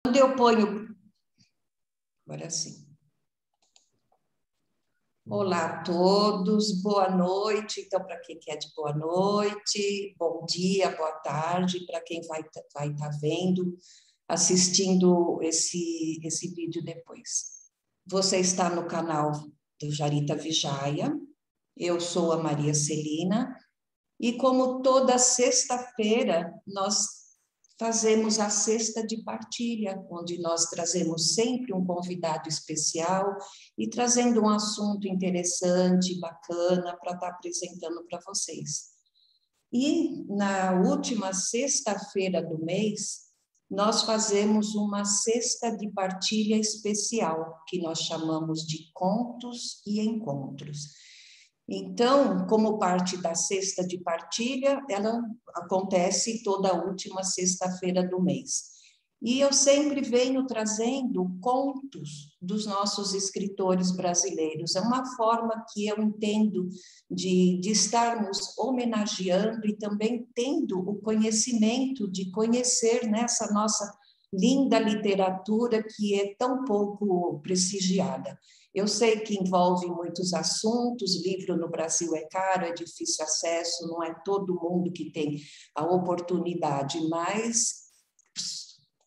Quando eu ponho... Agora sim. Olá a todos, boa noite. Então, para quem quer de boa noite, bom dia, boa tarde, para quem vai estar vendo, assistindo esse vídeo depois. Você está no canal do Jarita Vijaya, eu sou a Maria Celina, e como toda sexta-feira, nós fazemos a Sexta de Partilha, onde nós trazemos sempre um convidado especial e trazendo um assunto interessante, bacana, para estar apresentando para vocês. E na última sexta-feira do mês, nós fazemos uma Sexta de Partilha especial, que nós chamamos de Contos e Encontros. Então, como parte da Sexta de Partilha, ela acontece toda a última sexta-feira do mês. E eu sempre venho trazendo contos dos nossos escritores brasileiros. É uma forma que eu entendo de estarmos homenageando e também tendo o conhecimento de conhecer nessa nossa linda literatura que é tão pouco prestigiada. Eu sei que envolve muitos assuntos, livro no Brasil é caro, é difícil acesso, não é todo mundo que tem a oportunidade, mas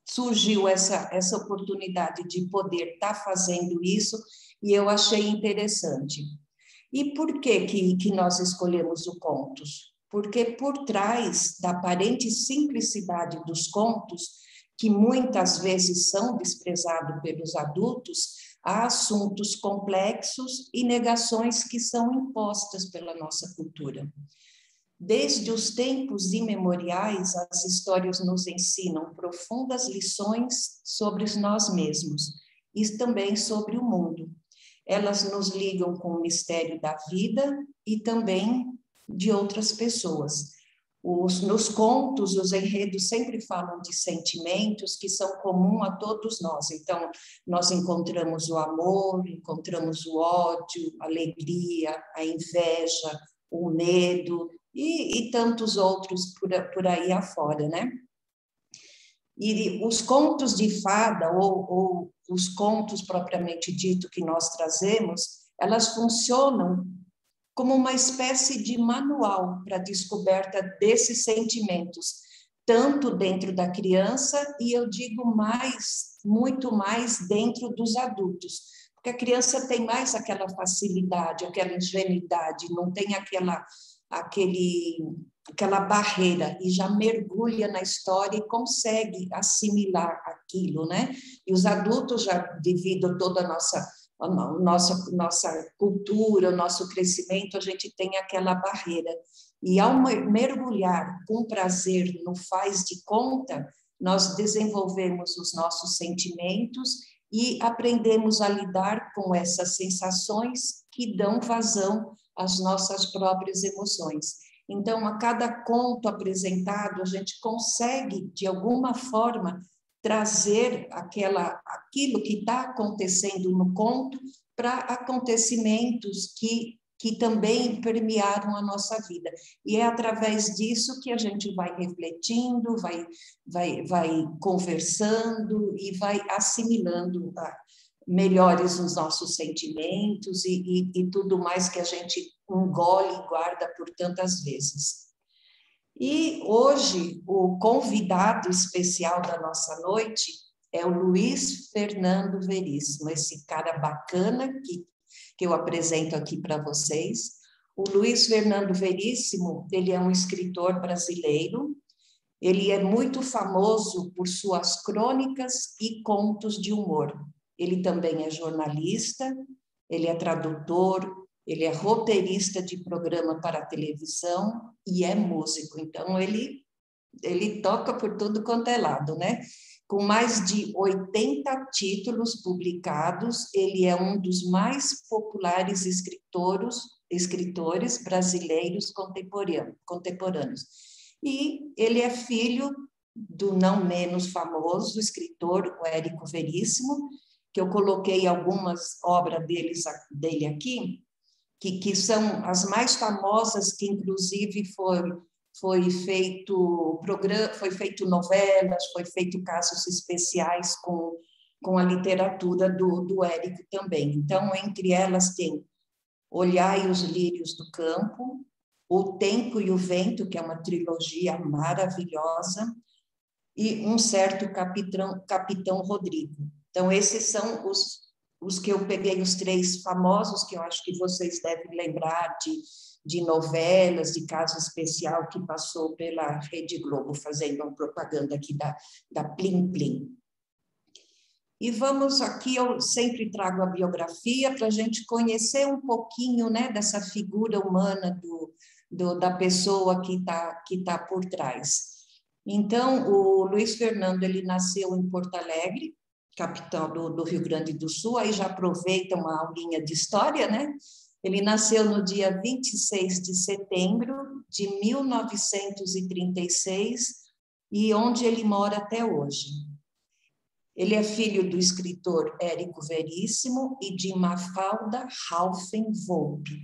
surgiu essa oportunidade de poder estar fazendo isso e eu achei interessante. E por que nós escolhemos o contos? Porque por trás da aparente simplicidade dos contos, que muitas vezes são desprezados pelos adultos, há assuntos complexos e negações que são impostas pela nossa cultura. Desde os tempos imemoriais, as histórias nos ensinam profundas lições sobre nós mesmos e também sobre o mundo. Elas nos ligam com o mistério da vida e também de outras pessoas. Nos contos, os enredos sempre falam de sentimentos que são comuns a todos nós. Então, nós encontramos o amor, encontramos o ódio, a alegria, a inveja, o medo e tantos outros por aí afora, né? E os contos de fada, ou os contos propriamente dito que nós trazemos, elas funcionam como uma espécie de manual para a descoberta desses sentimentos, tanto dentro da criança e eu digo mais, muito mais dentro dos adultos, porque a criança tem mais aquela facilidade, aquela ingenuidade, não tem aquela barreira e já mergulha na história e consegue assimilar aquilo, né? E os adultos já, devido a toda nossa cultura, o nosso crescimento, a gente tem aquela barreira. E ao mergulhar com prazer no faz de conta, nós desenvolvemos os nossos sentimentos e aprendemos a lidar com essas sensações que dão vazão às nossas próprias emoções. Então, a cada conto apresentado, a gente consegue, de alguma forma, trazer aquilo que está acontecendo no conto para acontecimentos que também permearam a nossa vida. E é através disso que a gente vai refletindo, vai conversando e vai assimilando melhores os nossos sentimentos e tudo mais que a gente engole e guarda por tantas vezes. E hoje, o convidado especial da nossa noite é o Luiz Fernando Veríssimo, esse cara bacana que eu apresento aqui para vocês. O Luiz Fernando Veríssimo, ele é um escritor brasileiro, ele é muito famoso por suas crônicas e contos de humor. Ele também é jornalista, ele é tradutor, ele é roteirista de programa para televisão e é músico. Então, ele toca por tudo quanto é lado, né? Com mais de 80 títulos publicados, ele é um dos mais populares escritores brasileiros contemporâneos. E ele é filho do não menos famoso escritor, o Érico Veríssimo, que eu coloquei algumas obras dele aqui, que são as mais famosas, que inclusive foi feito novelas, foi feito casos especiais com a literatura do Érico também. Então, entre elas tem Olhai os Lírios do Campo, O Tempo e o Vento, que é uma trilogia maravilhosa, e Um Certo Capitão Rodrigo. Então, esses são os que eu peguei, os 3 famosos, que eu acho que vocês devem lembrar de novelas, de caso especial que passou pela Rede Globo, fazendo uma propaganda aqui da Plim Plim. E vamos aqui, eu sempre trago a biografia para a gente conhecer um pouquinho, né, dessa figura humana da pessoa que tá por trás. Então, o Luiz Fernando, ele nasceu em Porto Alegre, capital do Rio Grande do Sul, aí já aproveita uma aulinha de história, né? Ele nasceu no dia 26 de setembro de 1936 e onde ele mora até hoje. Ele é filho do escritor Érico Veríssimo e de Mafalda Halfen Volpe.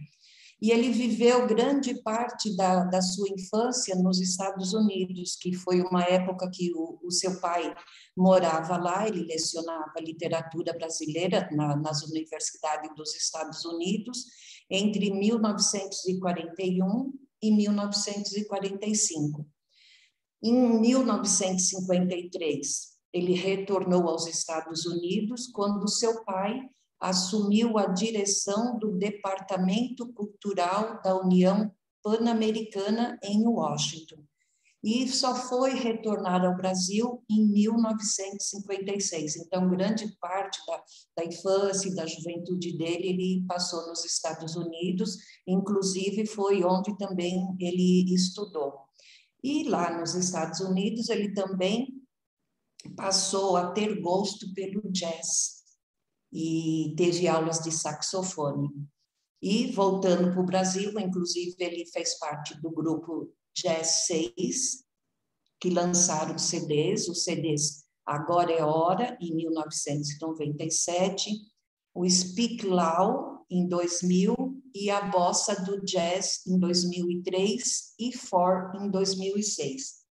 E ele viveu grande parte da sua infância nos Estados Unidos, que foi uma época que o seu pai morava lá, ele lecionava literatura brasileira nas universidades dos Estados Unidos, entre 1941 e 1945. Em 1953, ele retornou aos Estados Unidos quando seu pai assumiu a direção do Departamento Cultural da União Pan-Americana em Washington. E só foi retornar ao Brasil em 1956. Então, grande parte da infância e da juventude dele, ele passou nos Estados Unidos, inclusive foi onde também ele estudou. E lá nos Estados Unidos, ele também passou a ter gosto pelo jazz e teve aulas de saxofone. E voltando para o Brasil, inclusive ele fez parte do grupo Jazz 6, que lançaram CDs, os CDs Agora é Hora, em 1997, o Speak Loud, em 2000, e a Bossa do Jazz, em 2003, e For, em 2006.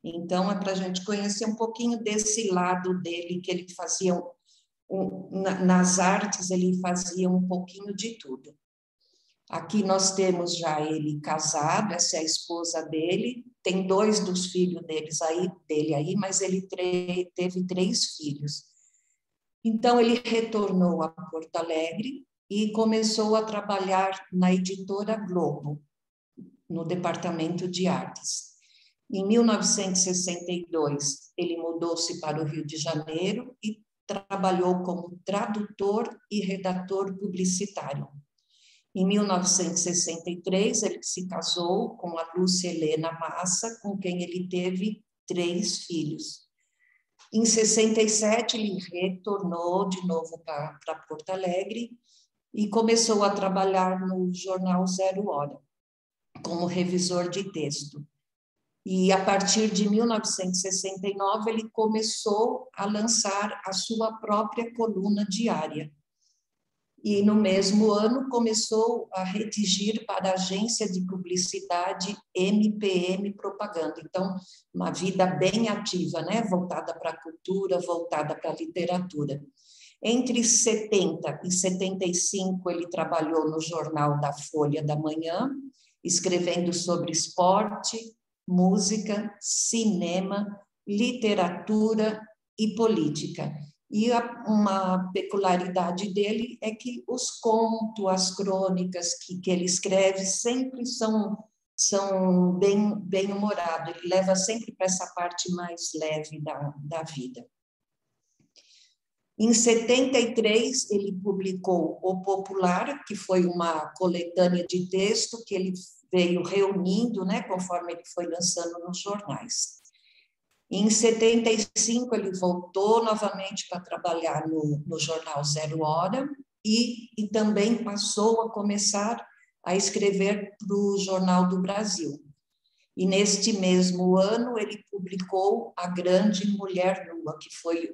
Então, é para a gente conhecer um pouquinho desse lado dele, que ele fazia, nas artes, ele fazia um pouquinho de tudo. Aqui nós temos já ele casado, essa é a esposa dele, tem 2 dos filhos dele aí, mas ele teve 3 filhos. Então, ele retornou a Porto Alegre e começou a trabalhar na editora Globo, no departamento de artes. Em 1962, ele mudou-se para o Rio de Janeiro e trabalhou como tradutor e redator publicitário. Em 1963, ele se casou com a Lúcia Helena Massa, com quem ele teve 3 filhos. Em 67, ele retornou de novo para Porto Alegre e começou a trabalhar no jornal Zero Hora, como revisor de texto. E a partir de 1969, ele começou a lançar a sua própria coluna diária. E no mesmo ano começou a redigir para a agência de publicidade MPM Propaganda. Então, uma vida bem ativa, né? Voltada para a cultura, voltada para a literatura. Entre 70 e 75, ele trabalhou no jornal da Folha da Manhã, escrevendo sobre esporte, música, cinema, literatura e política. E uma peculiaridade dele é que os contos, as crônicas que ele escreve sempre são bem humorados. Ele leva sempre para essa parte mais leve da vida. Em 73, ele publicou O Popular, que foi uma coletânea de texto que ele veio reunindo, né, conforme ele foi lançando nos jornais. Em 75, ele voltou novamente para trabalhar no jornal Zero Hora e também passou a começar a escrever para o Jornal do Brasil. E neste mesmo ano, ele publicou A Grande Mulher Nua, que foi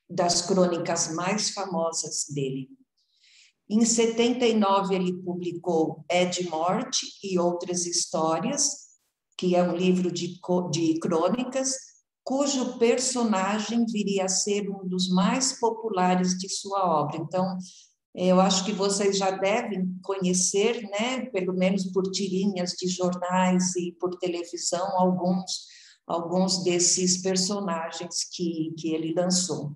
das crônicas mais famosas dele. Em 79, ele publicou É de Morte e Outras Histórias, que é um livro de crônicas, cujo personagem viria a ser um dos mais populares de sua obra. Então, eu acho que vocês já devem conhecer, né, pelo menos por tirinhas de jornais e por televisão, alguns desses personagens que ele lançou.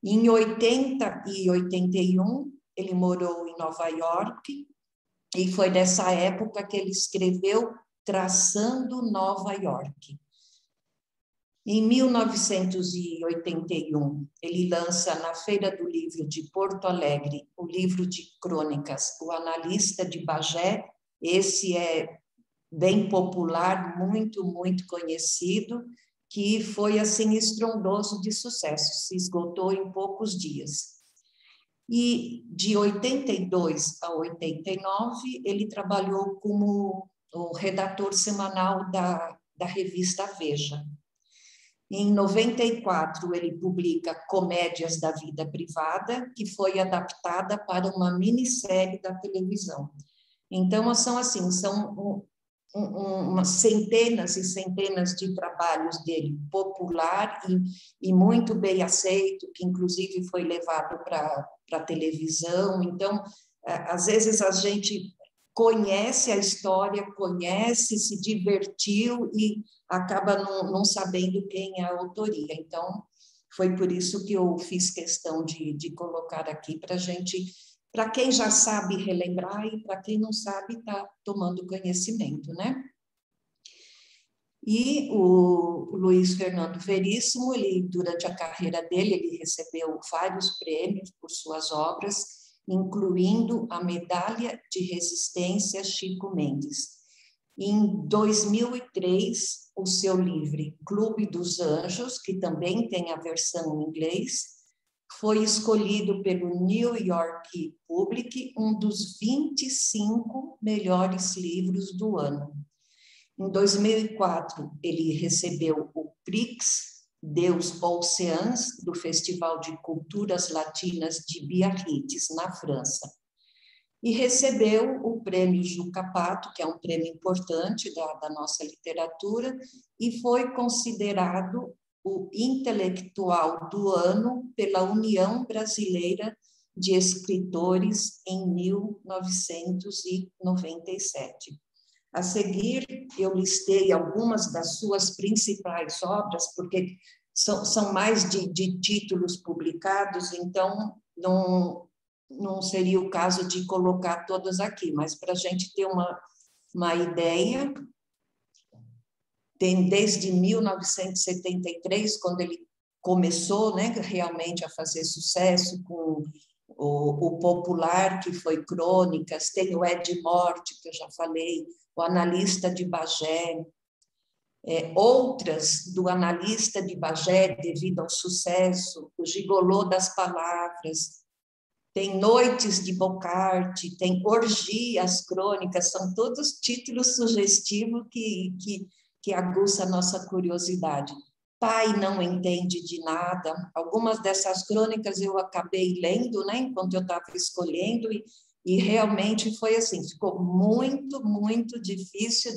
Em 80 e 81, ele morou em Nova York, e foi nessa época que ele escreveu Traçando Nova York. Em 1981, ele lança na Feira do Livro de Porto Alegre o livro de crônicas O Analista de Bagé. Esse é bem popular, muito, muito conhecido, que foi assim estrondoso de sucesso, se esgotou em poucos dias. E de 82 a 89, ele trabalhou como o redator semanal da revista Veja. Em 94, ele publica Comédias da Vida Privada, que foi adaptada para uma minissérie da televisão. Então, são umas centenas e centenas de trabalhos dele, popular e muito bem aceito, que inclusive foi levado para a televisão. Então, às vezes a gente conhece a história, conhece, se divertiu e acaba não sabendo quem é a autoria. Então, foi por isso que eu fiz questão de colocar aqui para a gente, para quem já sabe relembrar e para quem não sabe está tomando conhecimento, né? E o Luiz Fernando Veríssimo, durante a carreira dele, ele recebeu vários prêmios por suas obras, incluindo a Medalha de Resistência Chico Mendes. Em 2003, o seu livro Clube dos Anjos, que também tem a versão em inglês, foi escolhido pelo New York Public um dos 25 melhores livros do ano. Em 2004, ele recebeu o Prix Deus Oceans, do Festival de Culturas Latinas de Biarritz, na França. E recebeu o prêmio Juca Pato, que é um prêmio importante da nossa literatura, e foi considerado o intelectual do ano pela União Brasileira de Escritores em 1997. A seguir, eu listei algumas das suas principais obras, porque são mais de títulos publicados, então não seria o caso de colocar todas aqui, mas para a gente ter uma ideia, tem desde 1973, quando ele começou, né, realmente a fazer sucesso com o popular, que foi Crônicas, tem o É de Morte, que eu já falei, o Analista de Bagé, outras do Analista de Bagé, devido ao sucesso, o Gigolô das Palavras, tem Noites de Bocarte, tem Orgias Crônicas, são todos títulos sugestivos que aguça a nossa curiosidade. Pai não entende de nada. Algumas dessas crônicas eu acabei lendo, né, enquanto eu estava escolhendo, e realmente foi assim, ficou muito, muito difícil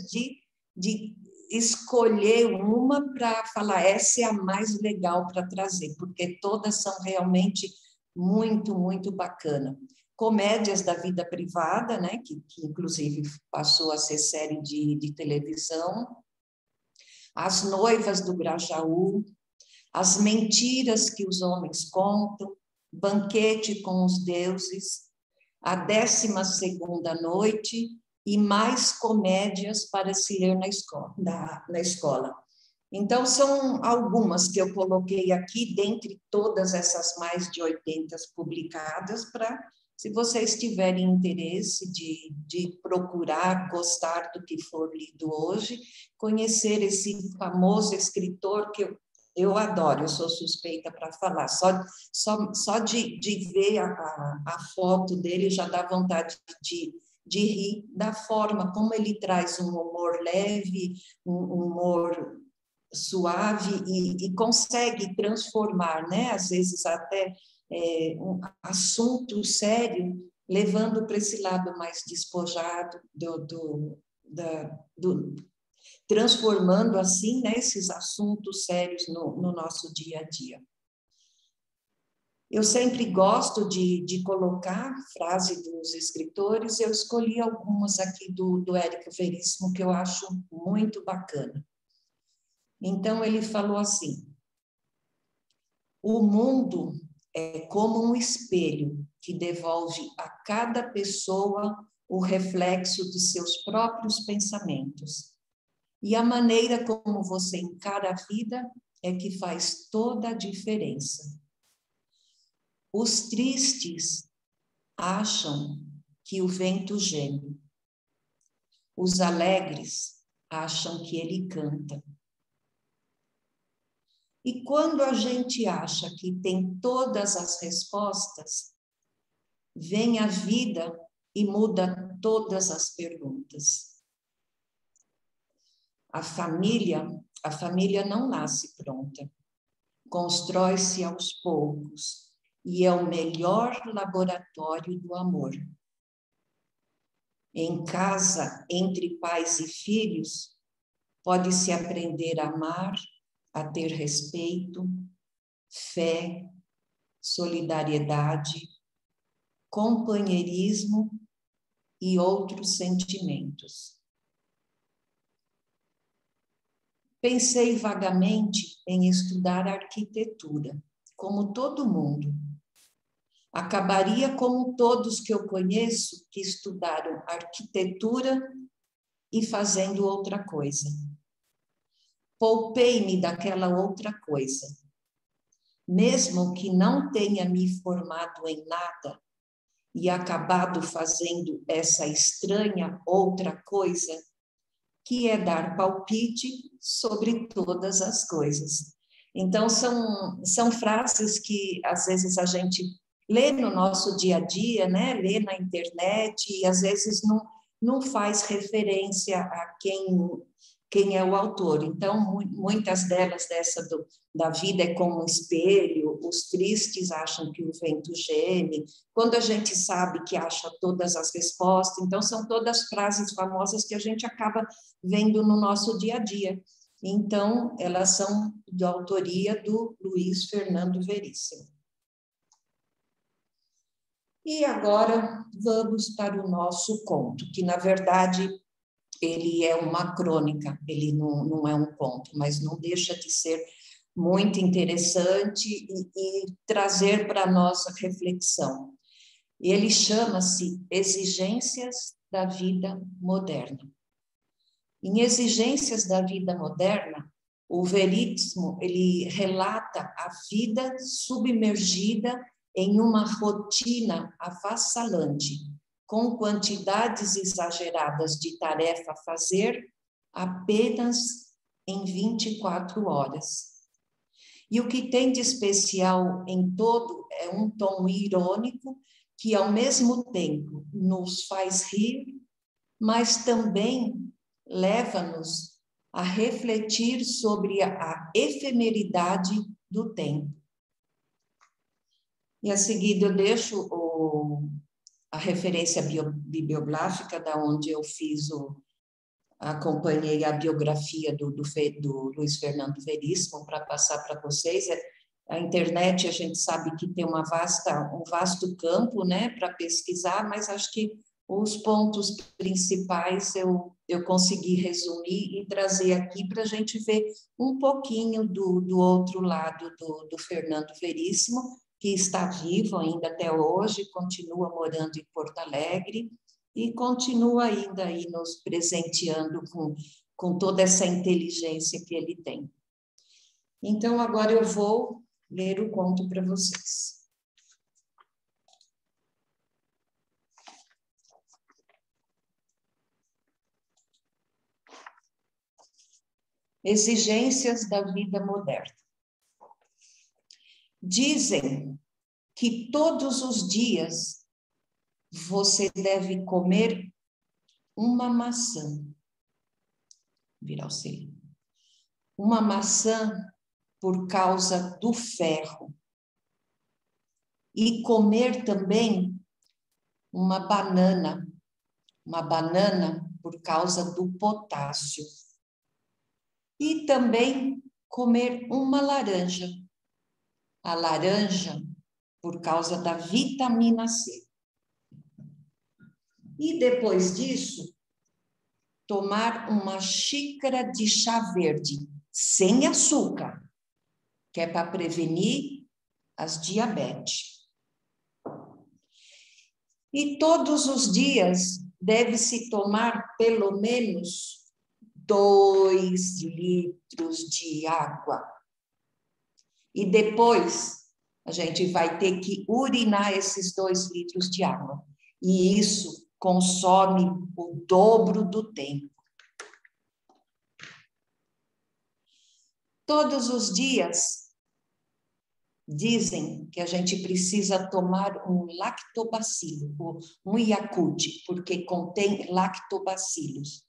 de escolher uma para falar, essa é a mais legal para trazer, porque todas são realmente muito, muito bacana. Comédias da Vida Privada, né, que inclusive passou a ser série de televisão, As Noivas do Grajaú, As Mentiras que os Homens Contam, Banquete com os Deuses, A 12ª Noite e mais comédias para se ler na escola. Então, são algumas que eu coloquei aqui, dentre todas essas mais de 80 publicadas, para, se vocês tiverem interesse de procurar, gostar do que for lido hoje, conhecer esse famoso escritor que eu adoro, eu sou suspeita para falar, só de ver a foto dele já dá vontade de rir da forma como ele traz um humor leve, um humor suave e consegue transformar, né? Às vezes até um assunto sério levando para esse lado mais despojado, transformando assim, né, esses assuntos sérios no nosso dia a dia. Eu sempre gosto de colocar frase dos escritores, eu escolhi algumas aqui do Érico Veríssimo, que eu acho muito bacana. Então, ele falou assim: o mundo é como um espelho que devolve a cada pessoa o reflexo de seus próprios pensamentos. E a maneira como você encara a vida é que faz toda a diferença. Os tristes acham que o vento geme. Os alegres acham que ele canta. E quando a gente acha que tem todas as respostas, vem a vida e muda todas as perguntas. A família não nasce pronta. Constrói-se aos poucos e é o melhor laboratório do amor. Em casa, entre pais e filhos, pode-se aprender a amar, a ter respeito, fé, solidariedade, companheirismo e outros sentimentos. Pensei vagamente em estudar arquitetura, como todo mundo. Acabaria como todos que eu conheço que estudaram arquitetura e fazendo outra coisa. Poupei-me daquela outra coisa. Mesmo que não tenha me formado em nada e acabado fazendo essa estranha outra coisa, que é dar palpite sobre todas as coisas. Então, são frases que, às vezes, a gente lê no nosso dia a dia, né? Lê na internet e, às vezes, não faz referência a quem é o autor. Então, muitas delas da vida é como um espelho, os tristes acham que o vento geme, quando a gente sabe que acha todas as respostas, então são todas frases famosas que a gente acaba vendo no nosso dia a dia. Então, elas são de autoria do Luiz Fernando Veríssimo. E agora vamos para o nosso conto, que na verdade ele é uma crônica, ele não é um conto, mas não deixa de ser muito interessante e trazer para a nossa reflexão. Ele chama-se Exigências da Vida Moderna. Em Exigências da Vida Moderna, o Veríssimo, ele relata a vida submergida em uma rotina avassalante, com quantidades exageradas de tarefa a fazer apenas em 24 horas. E o que tem de especial em todo é um tom irônico que, ao mesmo tempo, nos faz rir, mas também leva-nos a refletir sobre a efemeridade do tempo. E a seguir eu deixo a referência bibliográfica da onde eu acompanhei a biografia do Luiz Fernando Veríssimo para passar para vocês. A internet, a gente sabe que tem um vasto campo, né, para pesquisar, mas acho que os pontos principais eu consegui resumir e trazer aqui para a gente ver um pouquinho do outro lado do Fernando Veríssimo, que está vivo ainda até hoje, continua morando em Porto Alegre e continua ainda aí nos presenteando com toda essa inteligência que ele tem. Então, agora eu vou ler o conto para vocês. Exigências da vida moderna. Dizem que todos os dias você deve comer uma maçã. Virar o C. Uma maçã por causa do ferro. E comer também uma banana por causa do potássio. E também comer uma laranja. A laranja por causa da vitamina C. E depois disso, tomar uma xícara de chá verde, sem açúcar, que é para prevenir as diabetes. E todos os dias deve-se tomar pelo menos 2 litros de água. E depois a gente vai ter que urinar esses 2 litros de água. E isso consome o dobro do tempo. Todos os dias dizem que a gente precisa tomar um lactobacilo, um Yakult, porque contém lactobacilos.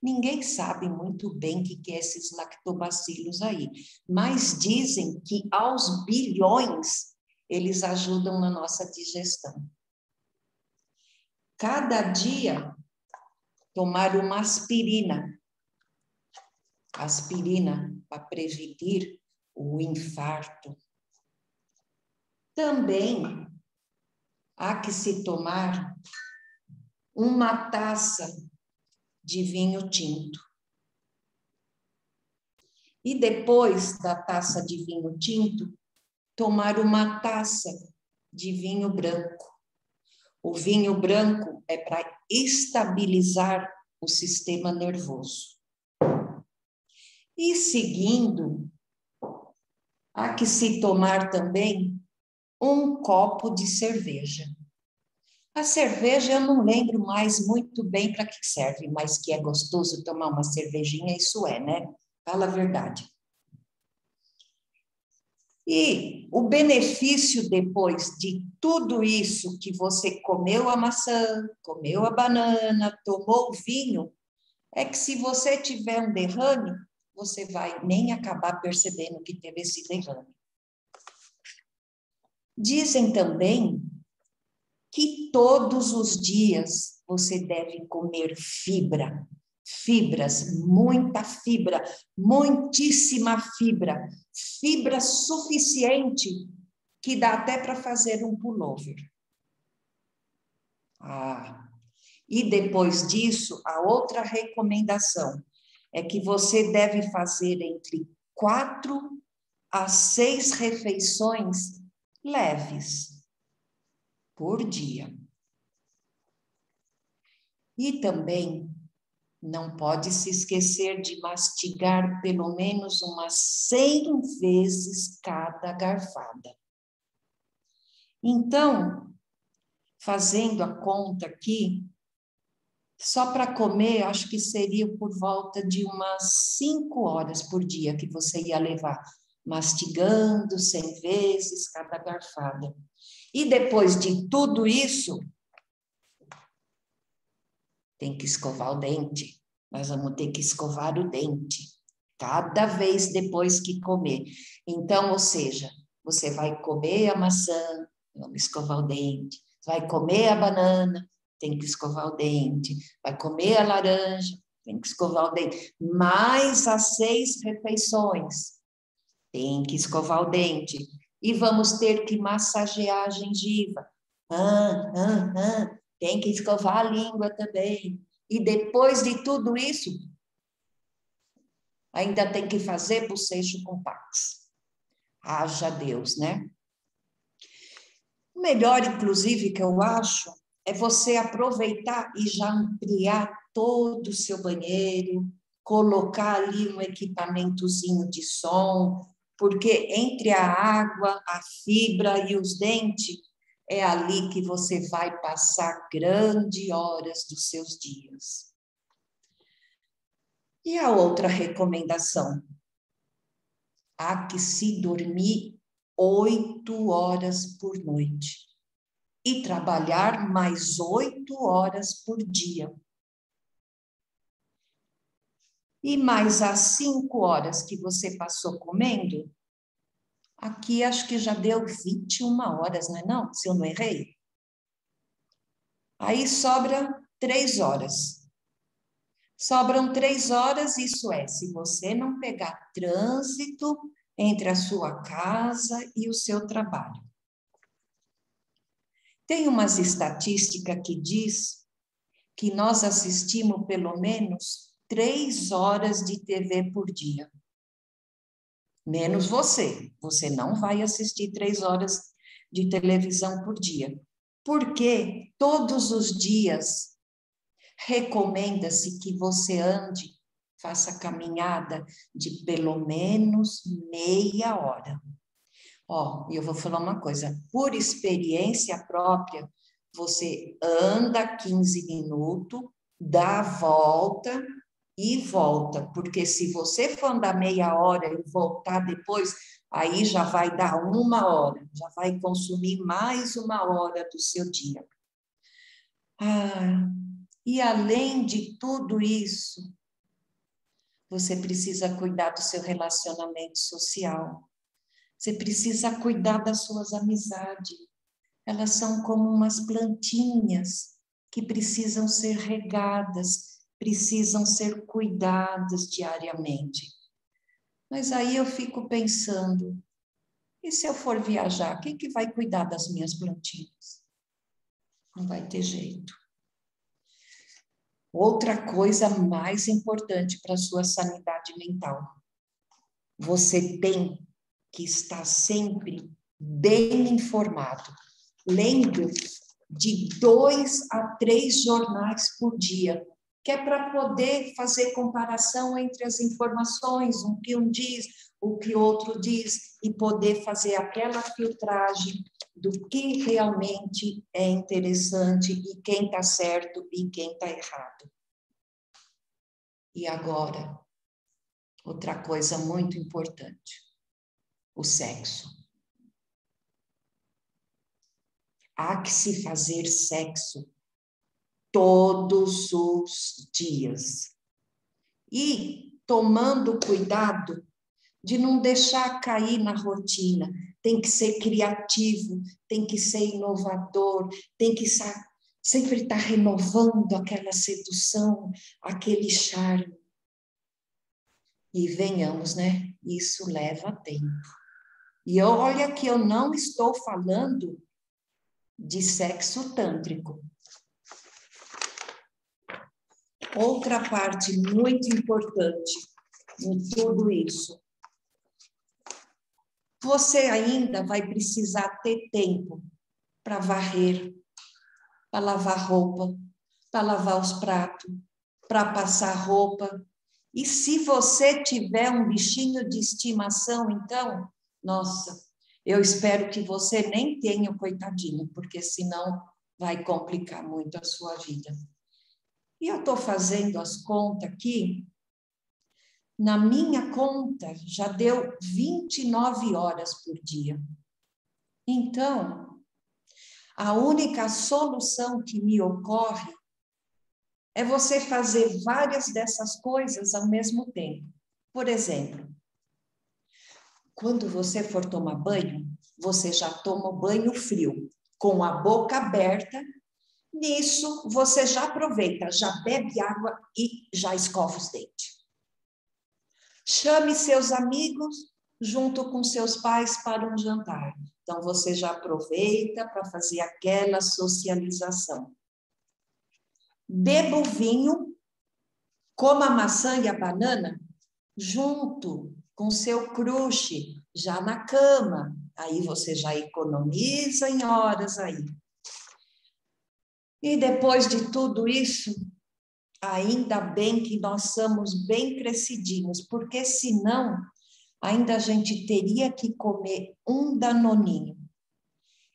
Ninguém sabe muito bem o que é esses lactobacilos aí, mas dizem que aos bilhões eles ajudam na nossa digestão. Cada dia tomar uma aspirina para prevenir o infarto. Também há que se tomar uma taça de vinho tinto. E depois da taça de vinho tinto, tomar uma taça de vinho branco. O vinho branco é para estabilizar o sistema nervoso. E seguindo, há que se tomar também um copo de cerveja. A cerveja eu não lembro mais muito bem para que serve, mas que é gostoso tomar uma cervejinha, isso é, né? Fala a verdade. E o benefício depois de tudo isso que você comeu a maçã, comeu a banana, tomou o vinho, é que se você tiver um derrame, você vai nem acabar percebendo que teve esse derrame. Dizem também que todos os dias você deve comer fibras, muita fibra, muitíssima fibra suficiente que dá até para fazer um pullover. E depois disso, a outra recomendação é que você deve fazer entre 4 a 6 refeições leves por dia. E também não pode se esquecer de mastigar pelo menos umas 100 vezes cada garfada. Então, fazendo a conta aqui, só para comer, acho que seria por volta de umas 5 horas por dia que você ia levar, mastigando 100 vezes cada garfada. E depois de tudo isso, tem que escovar o dente. Nós vamos ter que escovar o dente cada vez depois que comer. Então, ou seja, você vai comer a maçã, vamos escovar o dente. Vai comer a banana, tem que escovar o dente. Vai comer a laranja, tem que escovar o dente. Mais as 6 refeições, tem que escovar o dente. E vamos ter que massagear a gengiva. Tem que escovar a língua também. E depois de tudo isso, ainda tem que fazer bocejo com Pax. Haja Deus, né? O melhor, inclusive, que eu acho, é você aproveitar e já ampliar todo o seu banheiro, colocar ali um equipamentozinho de som, porque entre a água, a fibra e os dentes, é ali que você vai passar grandes horas dos seus dias. E a outra recomendação? Há que se dormir 8 horas por noite e trabalhar mais 8 horas por dia. E mais as 5 horas que você passou comendo, aqui acho que já deu 21 horas, não é não? Se eu não errei. Aí sobram 3 horas. Sobram 3 horas, isso é, se você não pegar trânsito entre a sua casa e o seu trabalho. Tem umas estatísticas que diz que nós assistimos pelo menos 3 horas de TV por dia. Menos você. Você não vai assistir 3 horas de televisão por dia. Porque todos os dias recomenda-se que você ande, faça caminhada de pelo menos meia hora. Ó, e eu vou falar uma coisa, por experiência própria, você anda 15 minutos, dá a volta e volta, porque se você for andar meia hora e voltar depois, aí já vai dar 1 hora, já vai consumir mais 1 hora do seu dia. E além de tudo isso, você precisa cuidar do seu relacionamento social. Você precisa cuidar das suas amizades. Elas são como umas plantinhas que precisam ser regadas, precisam ser cuidadas diariamente. Mas aí eu fico pensando, e se eu for viajar, quem que vai cuidar das minhas plantinhas? Não vai ter jeito. Outra coisa mais importante para a sua sanidade mental. Você tem que estar sempre bem informado, lendo de 2 a 3 jornais por dia, que é para poder fazer comparação entre as informações, o que um diz, o que outro diz, e poder fazer aquela filtragem do que realmente é interessante e quem está certo e quem está errado. E agora, outra coisa muito importante, o sexo. Há que se fazer sexo todos os dias. E tomando cuidado de não deixar cair na rotina. Tem que ser criativo, tem que ser inovador, tem que sempre estar renovando aquela sedução, aquele charme. E venhamos, né? Isso leva tempo. E olha que eu não estou falando de sexo tântrico. Outra parte muito importante em tudo isso. Você ainda vai precisar ter tempo para varrer, para lavar roupa, para lavar os pratos, para passar roupa. E se você tiver um bichinho de estimação, então, nossa, eu espero que você nem tenha o coitadinho, porque senão vai complicar muito a sua vida. E eu estou fazendo as contas aqui. Na minha conta, já deu 29 horas por dia. Então, a única solução que me ocorre é você fazer várias dessas coisas ao mesmo tempo. Por exemplo, quando você for tomar banho, você já toma banho frio, com a boca aberta. Nisso, você já aproveita, já bebe água e já escova os dentes. Chame seus amigos junto com seus pais para um jantar. Então, você já aproveita para fazer aquela socialização. Beba o vinho, coma a maçã e a banana junto com seu crush, já na cama. Aí você já economiza em horas aí. E depois de tudo isso, ainda bem que nós somos bem crescidinhos, porque senão ainda a gente teria que comer um danoninho.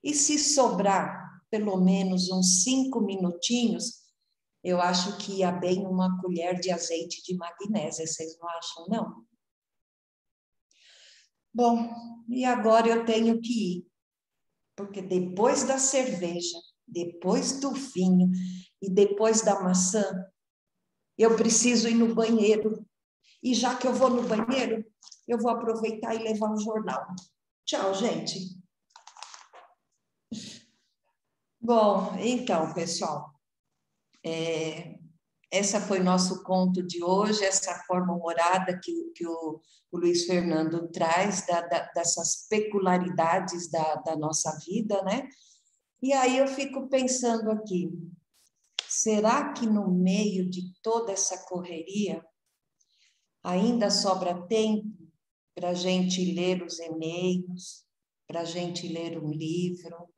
E se sobrar pelo menos uns 5 minutinhos, eu acho que ia bem uma colher de azeite de magnésia, vocês não acham, não? Bom, e agora eu tenho que ir, porque depois da cerveja, depois do vinho e depois da maçã, eu preciso ir no banheiro. E já que eu vou no banheiro, eu vou aproveitar e levar um jornal. Tchau, gente. Bom, então, pessoal, Essa foi nosso conto de hoje, essa forma humorada que o Luiz Fernando traz dessas peculiaridades da nossa vida, né? E aí eu fico pensando aqui, será que no meio de toda essa correria ainda sobra tempo para a gente ler os e-mails, para a gente ler um livro,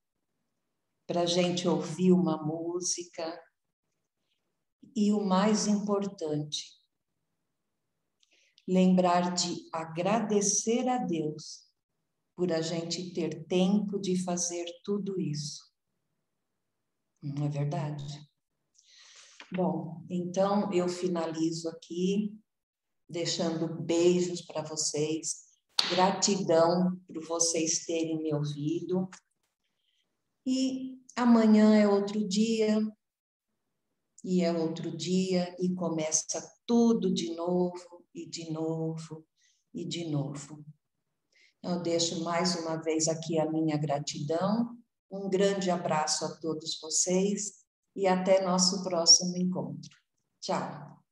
para a gente ouvir uma música? E o mais importante, lembrar de agradecer a Deus por a gente ter tempo de fazer tudo isso. Não é verdade? Bom, então eu finalizo aqui, deixando beijos para vocês, gratidão por vocês terem me ouvido. E amanhã é outro dia, e é outro dia, e começa tudo de novo, e de novo, e de novo. Eu deixo mais uma vez aqui a minha gratidão, um grande abraço a todos vocês, e até nosso próximo encontro. Tchau!